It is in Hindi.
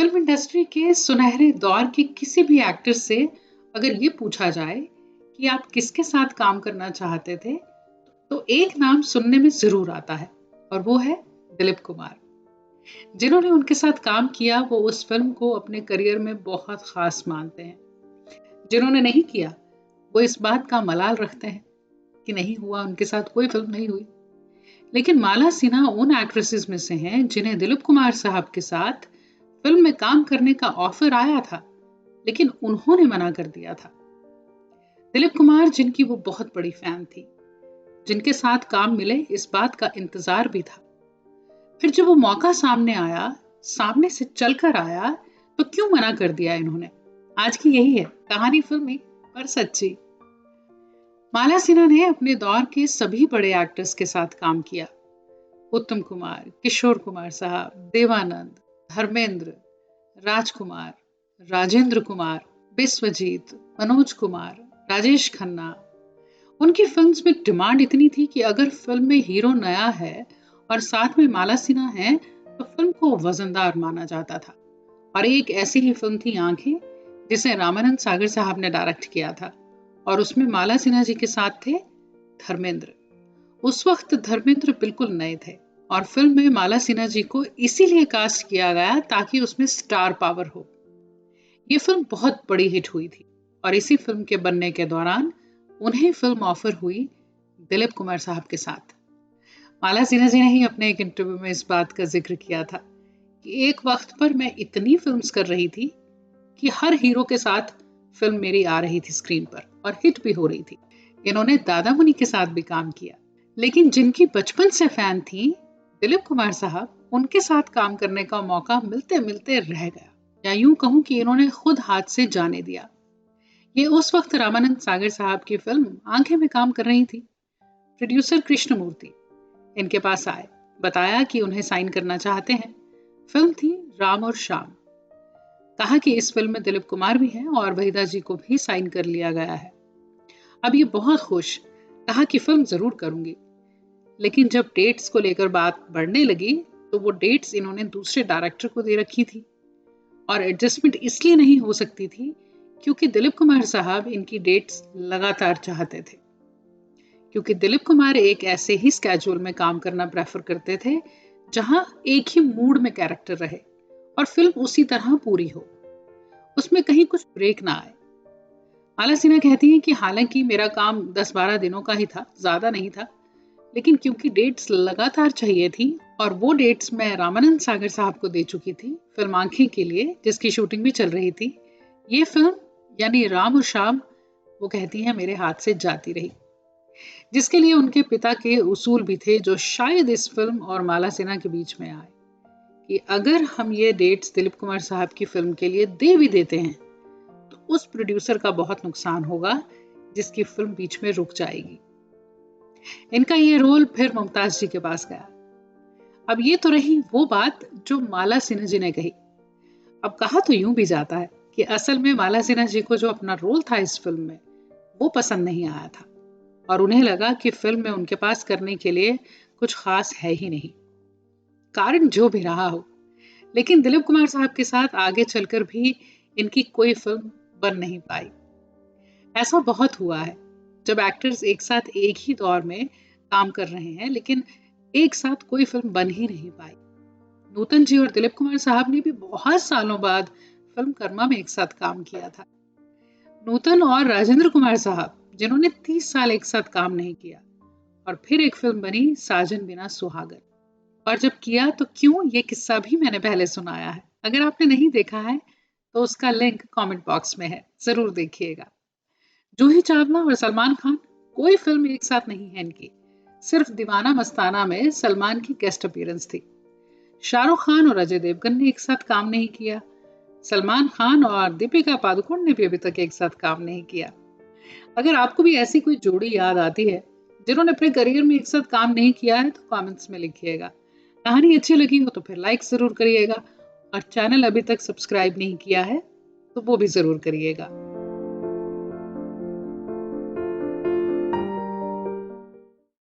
फिल्म इंडस्ट्री के सुनहरे दौर के किसी भी एक्टर से अगर ये पूछा जाए कि आप किसके साथ काम करना चाहते थे, तो एक नाम सुनने में जरूर आता है और वो है दिलीप कुमार। जिन्होंने उनके साथ काम किया वो उस फिल्म को अपने करियर में बहुत खास मानते हैं। जिन्होंने नहीं किया वो इस बात का मलाल रखते हैं कि नहीं हुआ, उनके साथ कोई फिल्म नहीं हुई। लेकिन माला सिन्हा उन एक्ट्रेसेस में से हैं जिन्हें दिलीप कुमार साहब के साथ फिल्म में काम करने का ऑफर आया था, लेकिन उन्होंने मना कर दिया था। दिलीप कुमार जिनकी वो बहुत बड़ी फैन थी, जिनके साथ काम मिले इस बात का इंतजार भी था। फिर जब वो मौका सामने आया, सामने से चलकर आया, तो क्यों मना कर दिया इन्होंने? आज की यही है कहानी, फिल्मी पर सच्ची। माला सिन्हा ने अपने दौर के सभी बड़े एक्टर्स के साथ काम किया। उत्तम कुमार, किशोर कुमार साहब, देवानंद, धर्मेंद्र, राजकुमार, राजेंद्र कुमार, बिस्वजीत, मनोज कुमार, राजेश खन्ना। उनकी फिल्म्स में डिमांड इतनी थी कि अगर फिल्म में हीरो नया है और साथ में माला सिन्हा है तो फिल्म को वजनदार माना जाता था। और एक ऐसी ही फिल्म थी आंखें, जिसे रामानंद सागर साहब ने डायरेक्ट किया था और उसमें माला सिन्हा जी के साथ थे धर्मेंद्र। उस वक्त धर्मेंद्र बिल्कुल नए थे और फिल्म में माला सिन्हा जी को इसीलिए कास्ट किया गया ताकि उसमें स्टार पावर हो। ये फिल्म बहुत बड़ी हिट हुई थी और इसी फिल्म के बनने के दौरान उन्हें फिल्म ऑफर हुई दिलीप कुमार साहब के साथ। माला सिन्हा जी ने ही अपने एक इंटरव्यू में इस बात का जिक्र किया था कि एक वक्त पर मैं इतनी फिल्म्स कर रही थी कि हर हीरो के साथ फिल्म मेरी आ रही थी स्क्रीन पर और हिट भी हो रही थी। इन्होंने दादा मुनि के साथ भी काम किया, लेकिन जिनकी बचपन से फैन थी दिलीप कुमार साहब, उनके साथ काम करने का मौका मिलते मिलते रह गया, या यूं कहूं कि इन्होंने खुद हाथ से जाने दिया। ये उस वक्त रामानंद सागर साहब की फिल्म आंखें में काम कर रही थी। प्रोड्यूसर कृष्णमूर्ति इनके पास आए, बताया कि उन्हें साइन करना चाहते हैं। फिल्म थी राम और श्याम। कहा कि इस फिल्म में दिलीप कुमार भी हैं और वहीदा जी को भी साइन कर लिया गया है। अब ये बहुत खुश, कहा कि फिल्म जरूर करूंगी। लेकिन जब डेट्स को लेकर बात बढ़ने लगी तो वो डेट्स इन्होंने दूसरे डायरेक्टर को दे रखी थी और एडजस्टमेंट इसलिए नहीं हो सकती थी क्योंकि दिलीप कुमार साहब इनकी डेट्स लगातार चाहते थे। क्योंकि दिलीप कुमार एक ऐसे ही स्केड्यूल में काम करना प्रेफर करते थे जहां एक ही मूड में कैरेक्टर रहे और फिल्म उसी तरह पूरी हो, उसमें कहीं कुछ ब्रेक ना आए। माला सिन्हा कहती हैं कि हालांकि मेरा काम 10-12 दिनों का ही था, ज्यादा नहीं था, लेकिन क्योंकि डेट्स लगातार चाहिए थी और वो डेट्स मैं रामानंद सागर साहब को दे चुकी थी फिल्म आंखें के लिए, जिसकी शूटिंग भी चल रही थी, ये फिल्म यानी राम और श्याम, वो कहती हैं मेरे हाथ से जाती रही। जिसके लिए उनके पिता के उसूल भी थे जो शायद इस फिल्म और माला सिन्हा के बीच में आए कि अगर हम ये डेट्स दिलीप कुमार साहब की फिल्म के लिए दे भी देते हैं तो उस प्रोड्यूसर का बहुत नुकसान होगा जिसकी फिल्म बीच में रुक जाएगी। इनका ये रोल फिर मुमताज जी के पास गया। अब ये तो रही वो बात जो माला सिन्हा जी ने कही। अब कहा तो यूं भी जाता है कि असल में माला सिन्हा जी को जो अपना रोल था इस फिल्म में वो पसंद नहीं आया था और उन्हें लगा कि फिल्म में उनके पास करने के लिए कुछ खास है ही नहीं। कारण जो भी रहा हो, लेकिन दिलीप कुमार साहब के साथ आगे चलकर भी इनकी कोई फिल्म बन नहीं पाई। ऐसा बहुत हुआ है जब एक्टर्स एक साथ एक ही दौर में काम कर रहे हैं लेकिन एक साथ कोई फिल्म बन ही नहीं पाई। नूतन जी और दिलीप कुमार साहब ने भी बहुत सालों बाद फिल्म कर्मा में एक साथ काम किया था। नूतन और राजेंद्र कुमार साहब जिन्होंने 30 साल एक साथ काम नहीं किया और फिर एक फिल्म बनी साजन बिना सुहागन, और जब किया तो क्यों, ये किस्सा भी मैंने पहले सुनाया है। अगर आपने नहीं देखा है तो उसका लिंक कमेंट बॉक्स में है, जरूर देखिएगा। जूही चावला और सलमान खान, कोई फिल्म एक साथ नहीं है इनकी, सिर्फ दीवाना मस्ताना में सलमान की गेस्ट अपीयरेंस थी। शाहरुख खान और अजय देवगन ने एक साथ काम नहीं किया। सलमान खान और दीपिका पादुकोण ने भी अभी तक एक साथ काम नहीं किया। अगर आपको भी ऐसी कोई जोड़ी याद आती है जिन्होंने अपने करियर में एक साथ काम नहीं किया है तो कमेंट्स में लिखिएगा। कहानी अच्छी लगी हो तो फिर लाइक जरूर करिएगा और चैनल अभी तक सब्सक्राइब नहीं किया है तो वो भी जरूर करिएगा।